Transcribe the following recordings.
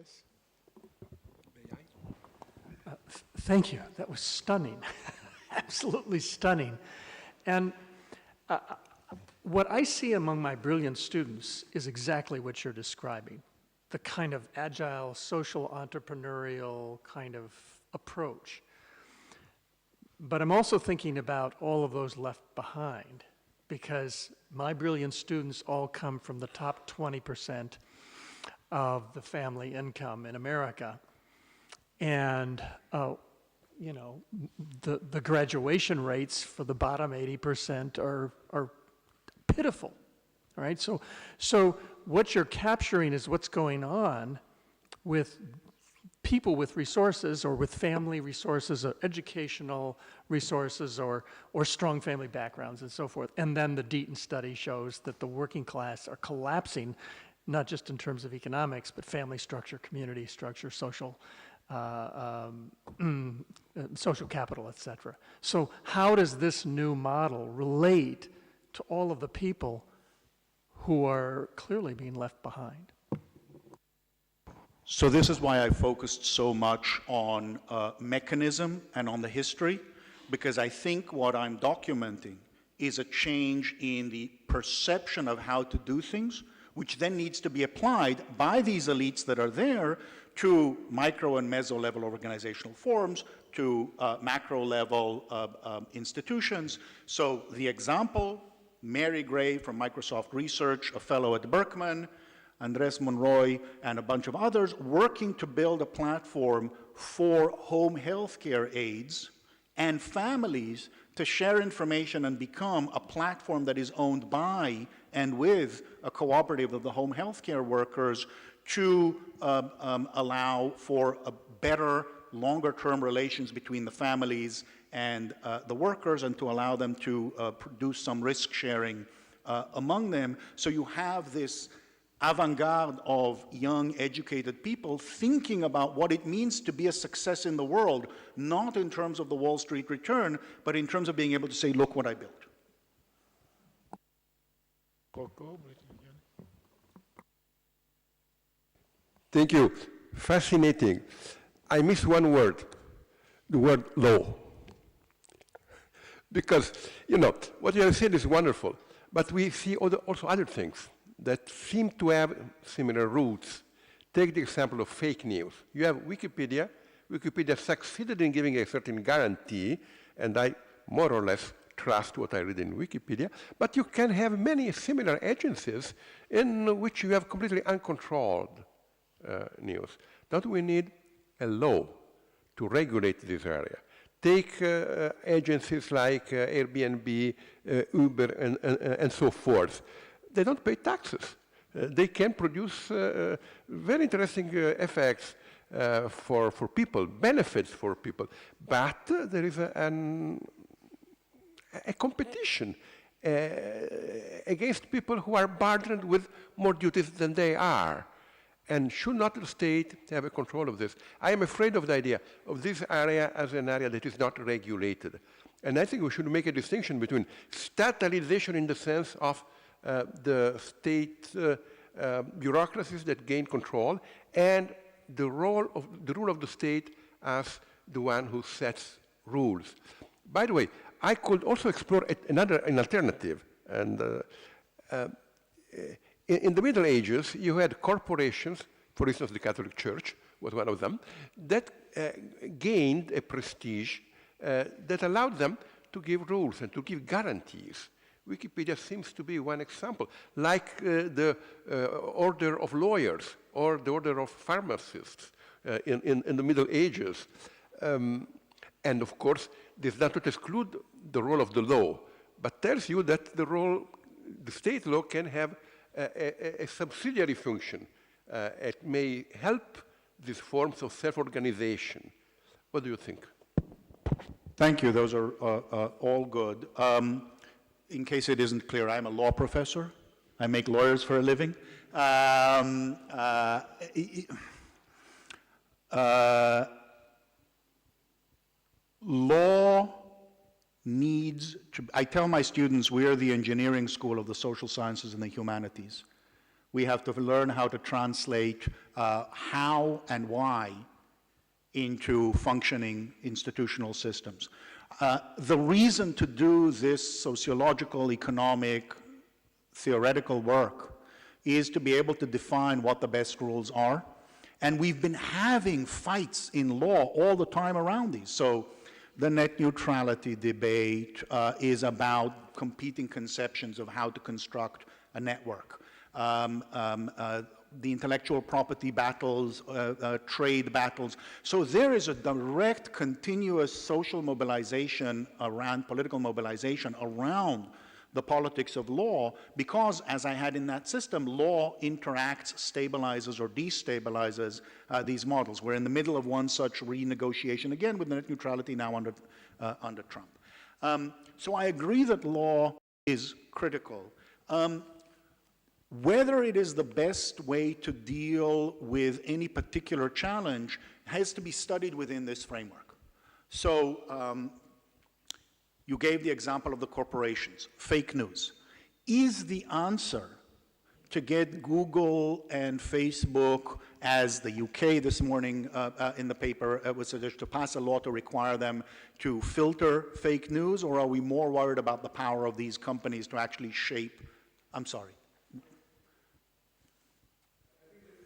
Yes. May I? Thank you. That was stunning. Absolutely stunning. And what I see among my brilliant students is exactly what you're describing, the kind of agile, social, entrepreneurial kind of approach. But I'm also thinking about all of those left behind, because my brilliant students all come from the top 20% of the family income in America. And you know, the graduation rates for the bottom 80% are pitiful, all right? So what you're capturing is what's going on with people with resources, or with family resources, or educational resources, or strong family backgrounds and so forth. And then the Deaton study shows that the working class are collapsing, not just in terms of economics, but family structure, community structure, social social capital, et cetera. So how does this new model relate to all of the people who are clearly being left behind? So this is why I focused so much on mechanism and on the history, because I think what I'm documenting is a change in the perception of how to do things, which then needs to be applied by these elites that are there to micro and meso level organizational forms, to macro level institutions. So the example, Mary Gray from Microsoft Research, a fellow at Berkman, Andres Monroy, and a bunch of others working to build a platform for home healthcare aides and families to share information and become a platform that is owned by and with a cooperative of the home healthcare workers to allow for a better, longer-term relations between the families and the workers, and to allow them to produce some risk sharing among them. So you have this avant-garde of young, educated people thinking about what it means to be a success in the world, not in terms of the Wall Street return, but in terms of being able to say, look what I built. Thank you. Fascinating. I miss one word, the word law. Because, you know, what you have said is wonderful, but we see also other things that seem to have similar roots. Take the example of fake news. You have Wikipedia. Wikipedia succeeded in giving a certain guarantee, and I more or less trust what I read in Wikipedia, but you can have many similar agencies in which you have completely uncontrolled news. Don't we need a law to regulate this area? Take agencies like Airbnb, Uber, and so forth. They don't pay taxes. They can produce very interesting effects for people, benefits for people. But there is a competition against people who are burdened with more duties than they are. And should not the state have a control of this? I am afraid of the idea of this area as an area that is not regulated. And I think we should make a distinction between statalization in the sense of the state bureaucracies that gain control, and the role of the state as the one who sets rules. By the way, I could also explore an alternative. And in the Middle Ages, you had corporations, for instance, the Catholic Church was one of them, that gained a prestige that allowed them to give rules and to give guarantees. Wikipedia seems to be one example, like the order of lawyers or the order of pharmacists in the Middle Ages. And of course, this does not exclude the role of the law, but tells you that the state law can have a subsidiary function. It may help these forms of self-organization. What do you think? Thank you. Those are all good. In case it isn't clear, I'm a law professor. I make lawyers for a living. Law I tell my students we are the engineering school of the social sciences and the humanities. We have to learn how to translate how and why into functioning institutional systems. The reason to do this sociological, economic, theoretical work is to be able to define what the best rules are. And we've been having fights in law all the time around these. So the net neutrality debate is about competing conceptions of how to construct a network. The intellectual property battles, trade battles. So there is a direct, continuous social mobilization around, political mobilization around the politics of law, because, as I had in that system, law interacts, stabilizes, or destabilizes these models. We're in the middle of one such renegotiation, again, with net neutrality now under Trump. So I agree that law is critical. Whether it is the best way to deal with any particular challenge has to be studied within this framework. So you gave the example of the corporations, fake news. Is the answer to get Google and Facebook, as the UK this morning in the paper was suggested, to pass a law to require them to filter fake news, or are we more worried about the power of these companies to actually shape? I'm sorry.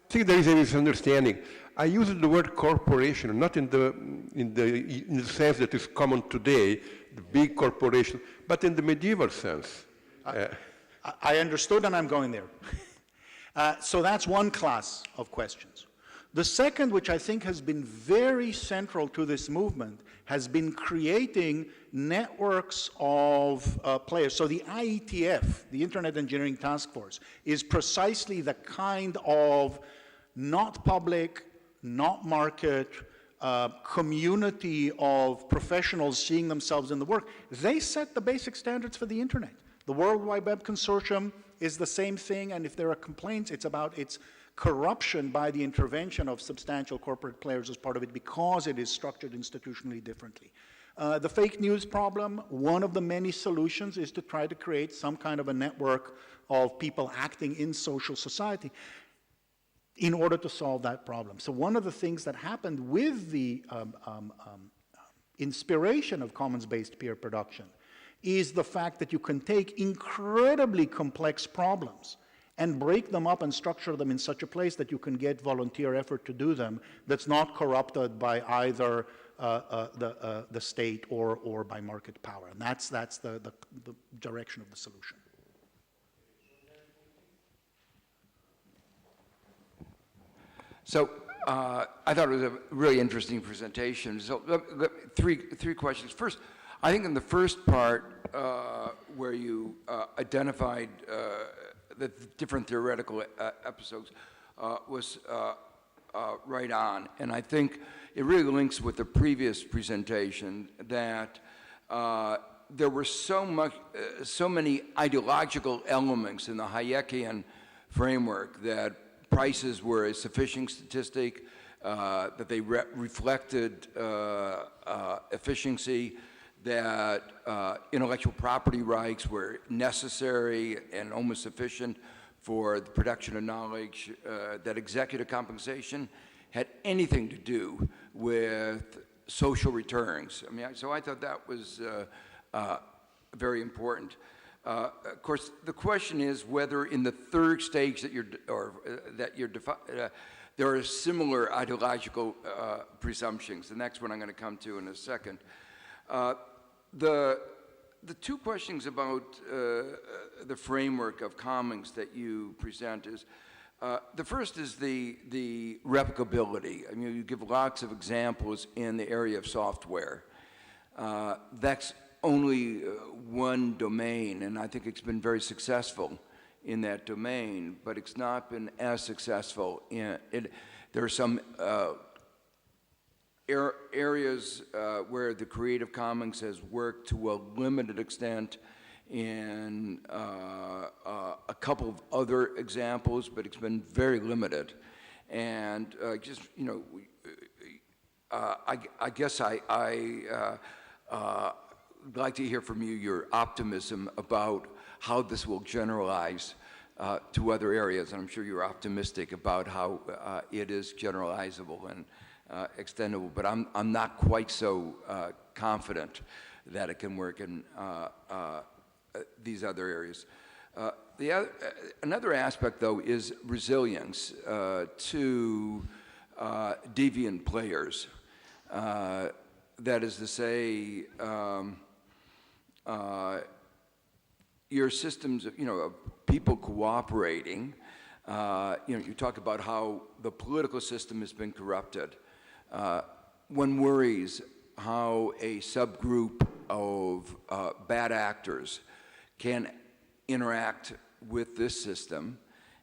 I think there is a misunderstanding. I use the word corporation, not in the sense that is common today, the big corporation, but in the medieval sense. I understood, and I'm going there. So that's one class of questions. The second, which I think has been very central to this movement, has been creating networks of players. So the IETF, the Internet Engineering Task Force, is precisely the kind of not public, not market, community of professionals seeing themselves in the work. They set the basic standards for the Internet. The World Wide Web Consortium is the same thing, and if there are complaints, it's about its corruption by the intervention of substantial corporate players as part of it, because it is structured institutionally differently. The fake news problem, one of the many solutions is to try to create some kind of a network of people acting in social society in order to solve that problem. So one of the things that happened with the inspiration of commons-based peer production is the fact that you can take incredibly complex problems and break them up and structure them in such a place that you can get volunteer effort to do them that's not corrupted by either the state or by market power. And that's the direction of the solution. So I thought it was a really interesting presentation. So three questions. First, I think in the first part where you identified the different theoretical episodes was right on. And I think it really links with the previous presentation that there were so many ideological elements in the Hayekian framework that prices were a sufficient statistic, that they reflected efficiency, that intellectual property rights were necessary and almost sufficient for the production of knowledge, that executive compensation had anything to do with social returns. I mean, so I thought that was very important. Of course, the question is whether in the third stage there are similar ideological presumptions. The next one I'm going to come to in a second. The two questions about the framework of commons that you present is, the first is the replicability. I mean, you give lots of examples in the area of software. That's only one domain, and I think it's been very successful in that domain, but it's not been as successful in it. There are some areas where the Creative Commons has worked to a limited extent in a couple of other examples, but it's been very limited. And just, you know, I guess I'd like to hear from you your optimism about how this will generalize to other areas, and I'm sure you're optimistic about how it is generalizable and extendable, but I'm not quite so confident that it can work in these other areas. Another aspect, though, is resilience to deviant players. That is to say, your systems, of people cooperating. You talk about how the political system has been corrupted. One worries how a subgroup of bad actors can interact with this system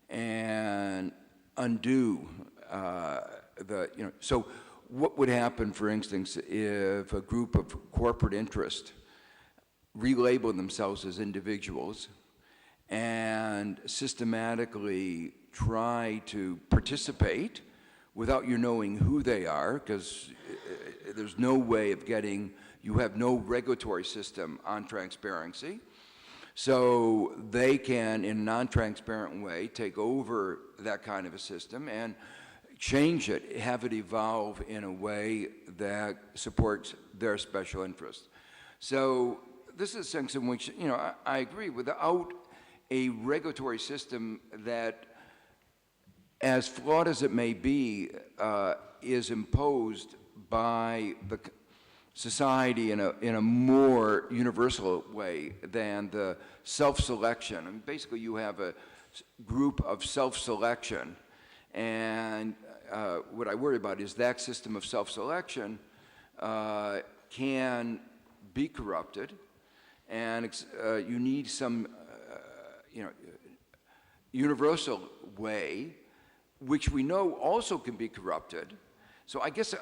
and undo So what would happen, for instance, if a group of corporate interest relabel themselves as individuals and systematically try to participate without you knowing who they are, because there's no way of you have no regulatory system on transparency. So they can, in a non-transparent way, take over that kind of a system and change it, have it evolve in a way that supports their special interest. So this is a sense in which, I agree, without a regulatory system that, as flawed as it may be, is imposed by the society in a more universal way than the self-selection. And basically you have a group of self-selection, and what I worry about is that system of self-selection can be corrupted, and you need some universal way, which we know also can be corrupted. So I guess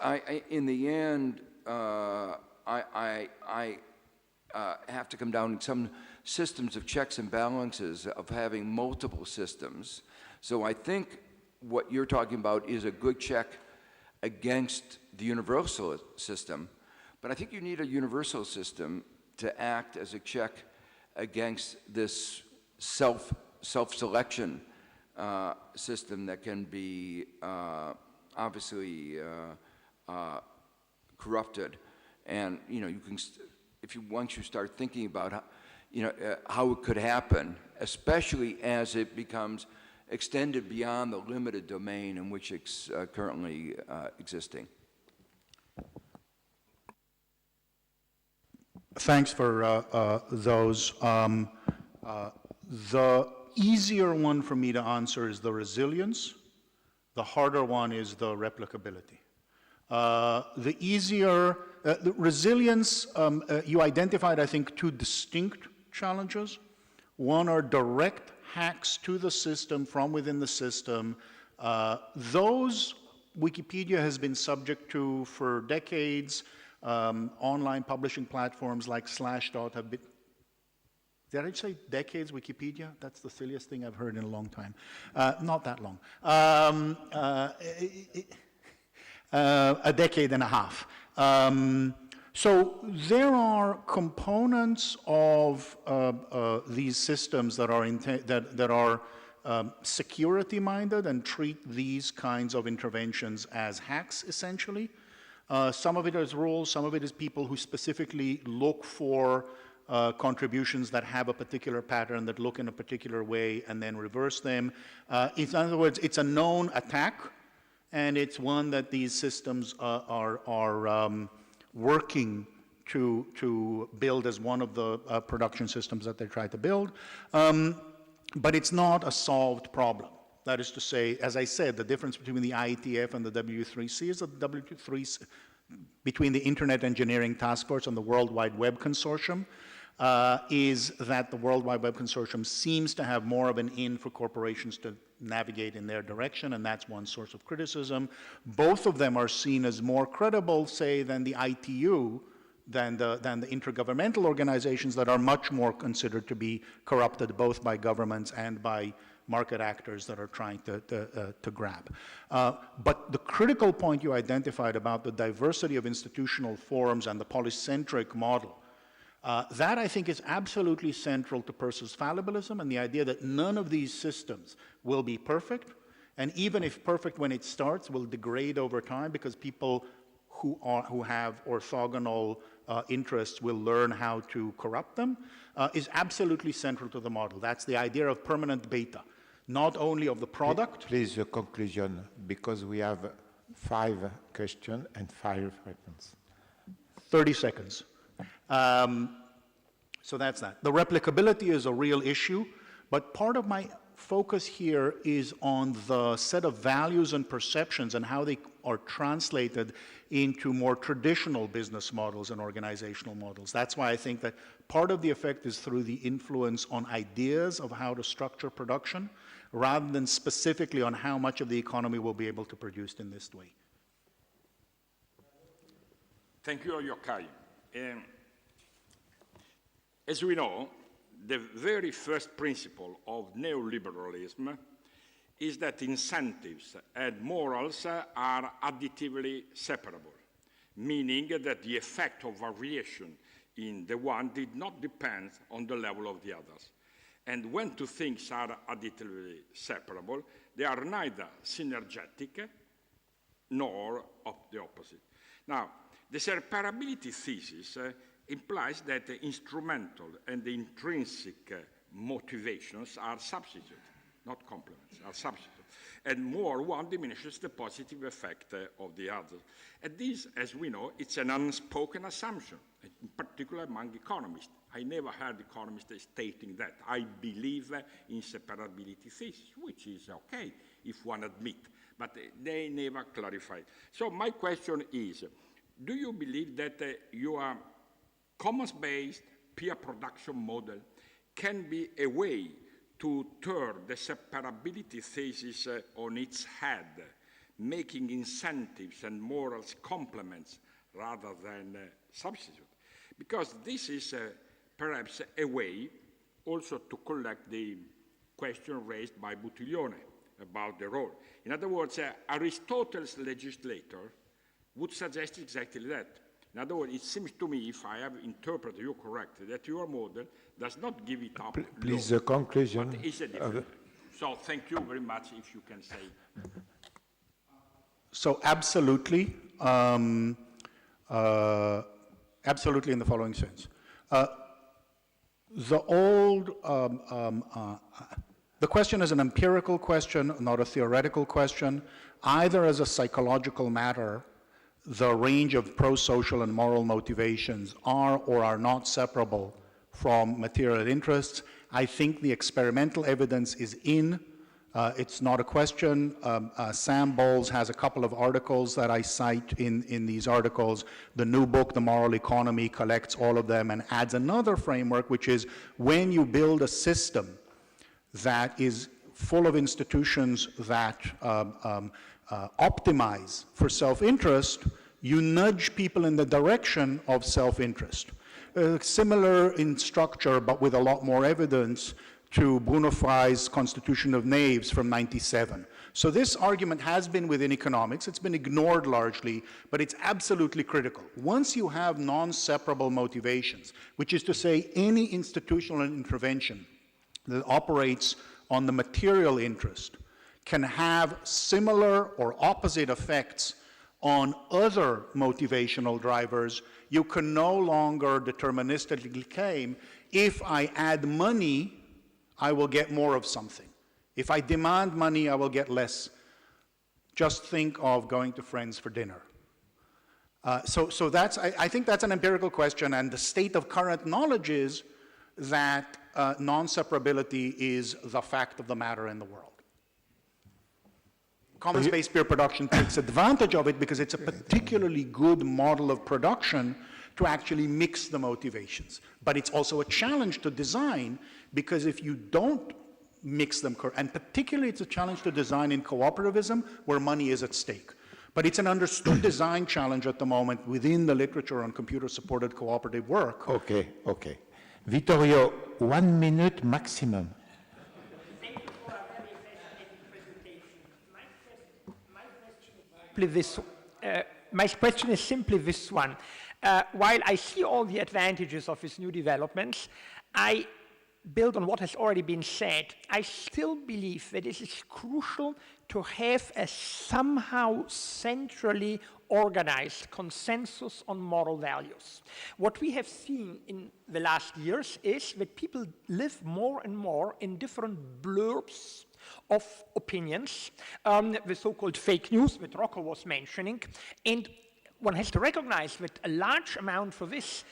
in the end, I have to come down to some systems of checks and balances of having multiple systems. So I think what you're talking about is a good check against the universal system, but I think you need a universal system to act as a check against this self-selection system that can be obviously corrupted. And you can, once you start thinking about how it could happen, especially as it becomes extended beyond the limited domain in which it's currently existing. Thanks for those. The easier one for me to answer is the resilience. The harder one is the replicability. The easier, the resilience, you identified, I think, two distinct challenges. One are direct hacks to the system from within the system. Those Wikipedia has been subject to for decades. Online publishing platforms like Slashdot have been, did I say decades Wikipedia? That's the silliest thing I've heard in a long time. Not that long. A decade and a half. So there are components of these systems that are security-minded and treat these kinds of interventions as hacks, essentially. Some of it is rules, some of it is people who specifically look for contributions that have a particular pattern, that look in a particular way, and then reverse them. In other words, it's a known attack, and it's one that these systems are working to build as one of the production systems that they try to build. But it's not a solved problem. That is to say, as I said, the difference between the IETF and the W3C is that the W3C, between the Internet Engineering Task Force and the World Wide Web Consortium, is that the World Wide Web Consortium seems to have more of an in for corporations to navigate in their direction, and that's one source of criticism. Both of them are seen as more credible, say, than the ITU, than the intergovernmental organizations that are much more considered to be corrupted both by governments and by market actors that are trying to grab. But the critical point you identified about the diversity of institutional forms and the polycentric model That, I think, is absolutely central to Peirce's fallibilism and the idea that none of these systems will be perfect, and even if perfect when it starts, will degrade over time because people who have orthogonal interests will learn how to corrupt them, is absolutely central to the model. That's the idea of permanent beta, not only of the product. Please, a conclusion, because we have 5 questions and 5 responses. 30 seconds. So that's that. The replicability is a real issue, but part of my focus here is on the set of values and perceptions and how they are translated into more traditional business models and organizational models. That's why I think that part of the effect is through the influence on ideas of how to structure production, rather than specifically on how much of the economy will be able to produce in this way. Thank you, Yochai. As we know, the very first principle of neoliberalism is that incentives and morals are additively separable, meaning that the effect of variation in the one did not depend on the level of the others. And when two things are additively separable, they are neither synergetic nor the opposite. Now, the separability thesis implies that the instrumental and the intrinsic motivations are substitutes, not complements, are substitutes. And more one diminishes the positive effect of the other. And this, as we know, it's an unspoken assumption, in particular among economists. I never heard economists stating that. I believe in separability thesis, which is okay if one admits, but they never clarified. So my question is, do you believe that your commons-based peer production model can be a way to turn the separability thesis on its head, making incentives and morals complements rather than substitute? Because this is perhaps a way also to collect the question raised by Buttiglione about the role. In other words, Aristotle's legislator would suggest exactly that. In other words, it seems to me, if I have interpreted you correctly, that your model does not give it up. Please, a conclusion. But it's a different. So thank you very much, if you can say. So absolutely, absolutely in the following sense. The question is an empirical question, not a theoretical question, either as a psychological matter. The range of pro-social and moral motivations are or are not separable from material interests. I think the experimental evidence is in. It's not a question. Sam Bowles has a couple of articles that I cite in these articles. The new book, The Moral Economy, collects all of them and adds another framework, which is when you build a system that is full of institutions that optimize for self-interest, you nudge people in the direction of self-interest. Similar in structure, but with a lot more evidence, to Bruno Frey's Constitution of Knaves from '97. So this argument has been within economics. It's been ignored largely, but it's absolutely critical. Once you have non-separable motivations, which is to say any institutional intervention that operates on the material interest can have similar or opposite effects on other motivational drivers, you can no longer deterministically claim, if I add money, I will get more of something. If I demand money, I will get less. Just think of going to friends for dinner. So that's, I think that's an empirical question, and the state of current knowledge is that non-separability is the fact of the matter in the world. Commons-based peer production takes advantage of it because it's a particularly good model of production to actually mix the motivations. But it's also a challenge to design, because if you don't mix them, and particularly it's a challenge to design in cooperativism where money is at stake. But it's an understood design challenge at the moment within the literature on computer-supported cooperative work. Okay, okay. Vittorio, 1 minute maximum. Thank you for a very fascinating presentation. My question is simply this one. While I see all the advantages of these new developments, I build on what has already been said. I still believe that it is crucial to have a somehow centrally organized consensus on moral values. What we have seen in the last years is that people live more and more in different blurbs of opinions, the so-called fake news that Rocco was mentioning, and one has to recognize that a large amount for this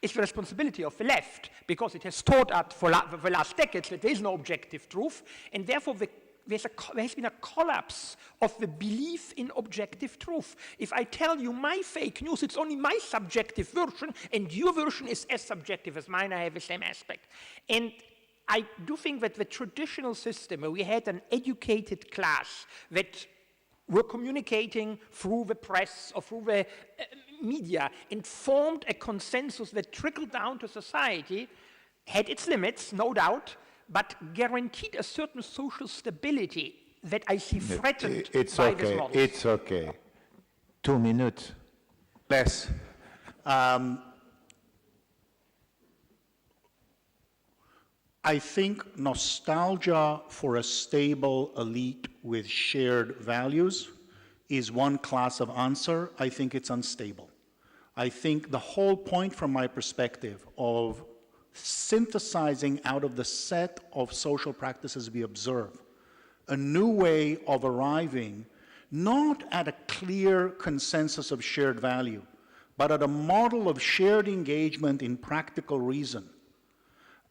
is the responsibility of the left, because it has taught us for the last decades that there is no objective truth, and therefore there has been a collapse of the belief in objective truth. If I tell you my fake news, it's only my subjective version, and your version is as subjective as mine, I have the same aspect. And I do think that the traditional system, where we had an educated class that were communicating through the press or through the media and formed a consensus that trickled down to society, had its limits, no doubt, but guaranteed a certain social stability that I see threatened by this model. It's okay. 2 minutes. Less. I think nostalgia for a stable elite with shared values is one class of answer. I think it's unstable. I think the whole point from my perspective of synthesizing out of the set of social practices we observe a new way of arriving not at a clear consensus of shared value, but at a model of shared engagement in practical reason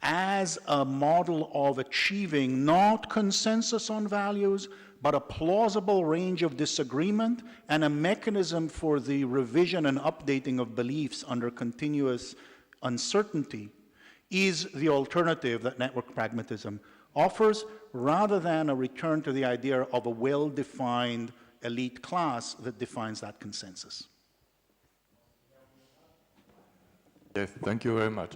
as a model of achieving not consensus on values, but a plausible range of disagreement and a mechanism for the revision and updating of beliefs under continuous uncertainty is the alternative that network pragmatism offers, rather than a return to the idea of a well-defined elite class that defines that consensus. Yes, thank you very much.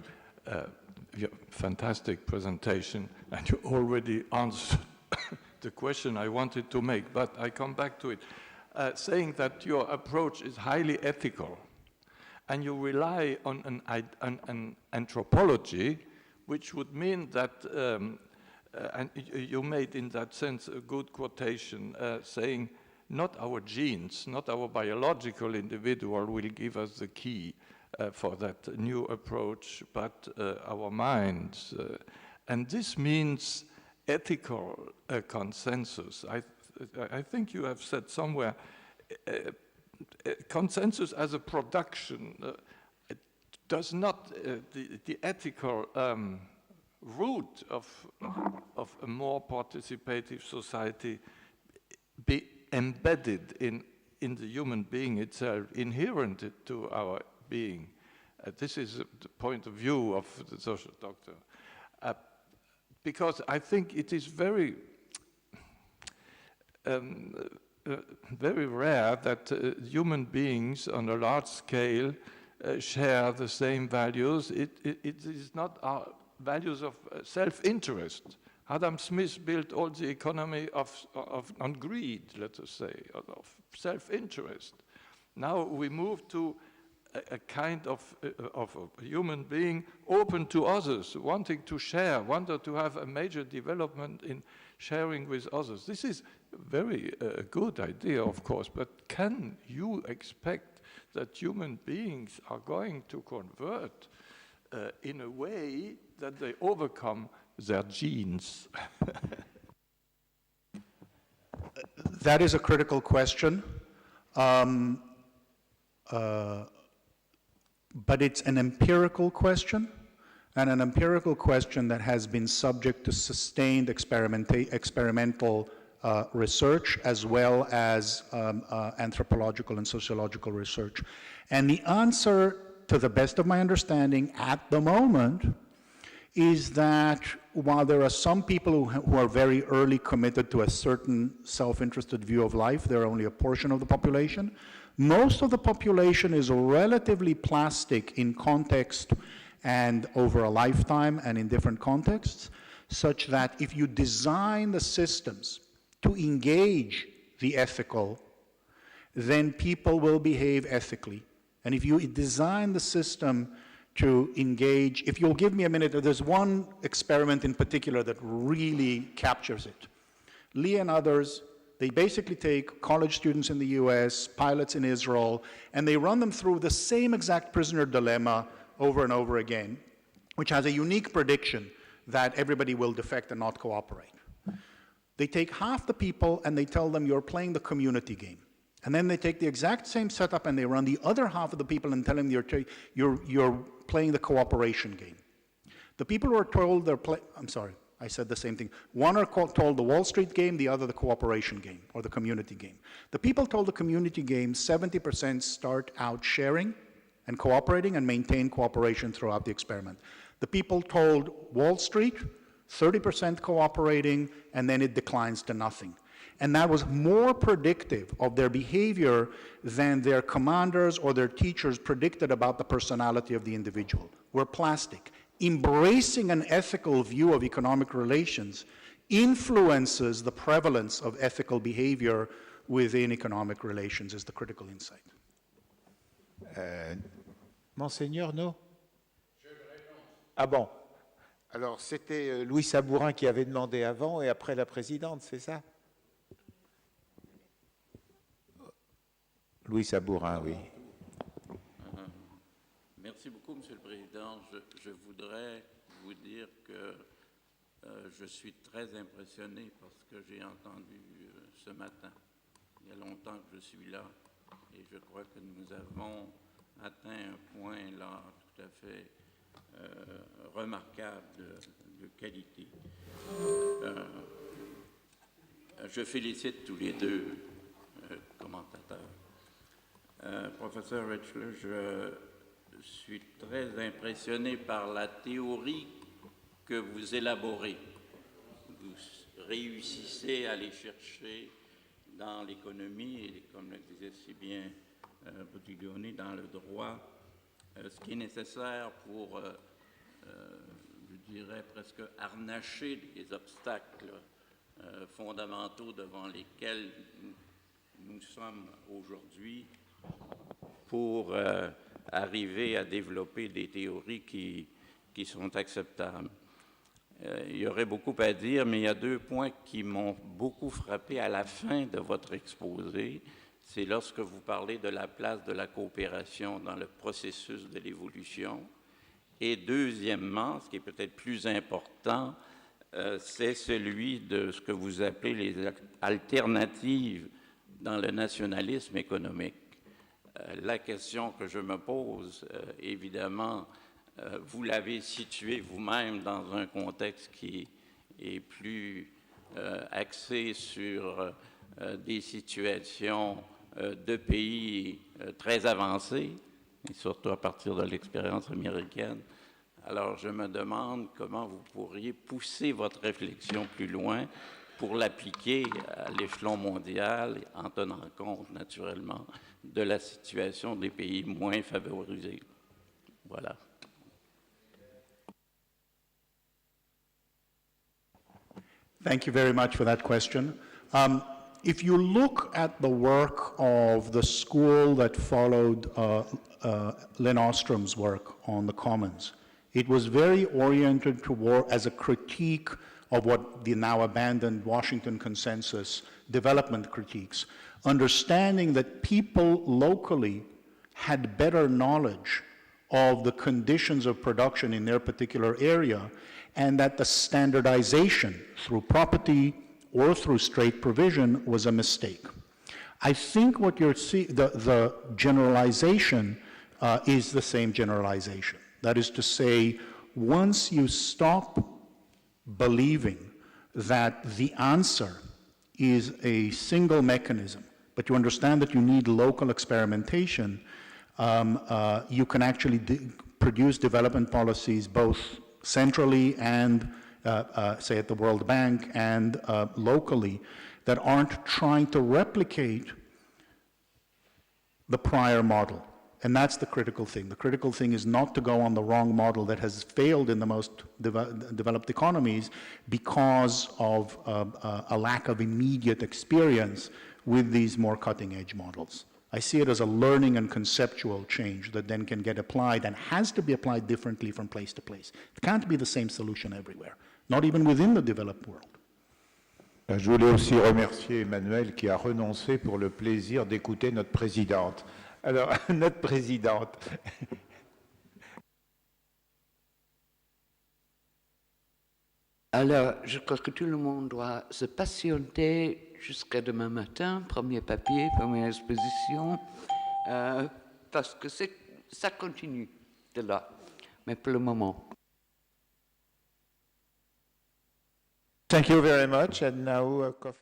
Fantastic presentation, and you already answered the question I wanted to make, but I come back to it, saying that your approach is highly ethical, and you rely on an anthropology, which would mean that, and you made in that sense a good quotation, saying not our genes, not our biological individual will give us the key for that new approach, but our minds. And this means ethical consensus. I think you have said somewhere, consensus as a production it does not, the ethical root of a more participative society be embedded in the human being itself, inherent to our being. This is the point of view of the social doctor. Because I think it is very, very rare that human beings on a large scale share the same values. It is not our values of self-interest. Adam Smith built all the economy on greed, let us say, of self-interest. Now we move to a kind of a human being open to others, wanting to share, wanting to have a major development in sharing with others. This is a very good idea, of course, but can you expect that human beings are going to convert in a way that they overcome their genes? That is a critical question. But it's an empirical question, and an empirical question that has been subject to sustained experimental research, as well as anthropological and sociological research. And the answer, to the best of my understanding at the moment, is that while there are some people who are very early committed to a certain self-interested view of life, they're only a portion of the population. Most of the population is relatively plastic in context and over a lifetime and in different contexts, such that if you design the systems to engage the ethical, then people will behave ethically. And if you design the system to engage, if you'll give me a minute, there's one experiment in particular that really captures it. Lee and others, they basically take college students in the US, pilots in Israel, and they run them through the same exact prisoner dilemma over and over again, which has a unique prediction that everybody will defect and not cooperate. They take half the people and they tell them you're playing the community game. And then they take the exact same setup and they run the other half of the people and tell them you're playing the cooperation game. The people who are told I'm sorry, I said the same thing. One are told the Wall Street game, the other the cooperation game or the community game. The people told the community game, 70% start out sharing and cooperating and maintain cooperation throughout the experiment. The people told Wall Street, 30% cooperating, and then it declines to nothing. And that was more predictive of their behavior than their commanders or their teachers predicted about the personality of the individual. We're plastic. Embracing an ethical view of economic relations influences the prevalence of ethical behavior within economic relations is the critical insight. Monseigneur, non? Ah bon? Alors, c'était Louis Sabourin qui avait demandé avant et après la présidente, c'est ça? Louis Sabourin, oui. Merci beaucoup, Monsieur le Président. Je voudrais vous dire que je suis très impressionné par ce que j'ai entendu ce matin. Il y a longtemps que je suis là et je crois que nous avons atteint un point là tout à fait remarquable de qualité. Je félicite tous les deux commentateurs. Professeur Richler, je suis très impressionné par la théorie que vous élaborez. Vous réussissez à aller chercher dans l'économie et, comme le disait si bien Buttigieg, dans le droit, ce qui est nécessaire pour, je dirais, presque harnacher les obstacles fondamentaux devant lesquels nous sommes aujourd'hui pour arriver à développer des théories qui sont acceptables. Il y aurait beaucoup à dire, mais il y a deux points qui m'ont beaucoup frappé à la fin de votre exposé. C'est lorsque vous parlez de la place de la coopération dans le processus de l'évolution. Et deuxièmement, ce qui est peut-être plus important, c'est celui de ce que vous appelez les alternatives dans le nationalisme économique. La question que je me pose, évidemment, vous l'avez situé vous-même dans un contexte qui est plus axé sur des situations de pays très avancés, et surtout à partir de l'expérience américaine. Alors, je me demande comment vous pourriez pousser votre réflexion plus loin pour l'appliquer à l'échelon mondial, en tenant compte, naturellement, de la situation des pays moins favorisés. Voilà. Thank you very much for that question. If you look at the work of the school that followed Lynn Ostrom's work on the commons, it was very oriented toward as a critique of what the now abandoned Washington Consensus development critiques, understanding that people locally had better knowledge of the conditions of production in their particular area, and that the standardization through property or through straight provision was a mistake. I think what you're seeing, the generalization is the same generalization. That is to say, once you stop believing that the answer is a single mechanism, but you understand that you need local experimentation, you can actually produce development policies both centrally and, say, at the World Bank and locally that aren't trying to replicate the prior model. And that's the critical thing. The critical thing is not to go on the wrong model that has failed in the most developed economies because of a lack of immediate experience with these more cutting-edge models. I see it as a learning and conceptual change that then can get applied and has to be applied differently from place to place. It can't be the same solution everywhere, not even within the developed world. Je voulais aussi remercier Emmanuel qui a renoncé pour le plaisir d'écouter notre présidente. Alors, notre présidente. Alors, je crois que tout le monde doit se patienter jusqu'à demain matin, premier papier, première exposition, parce que ça continue de là, mais pour le moment. Thank you very much, and now coffee.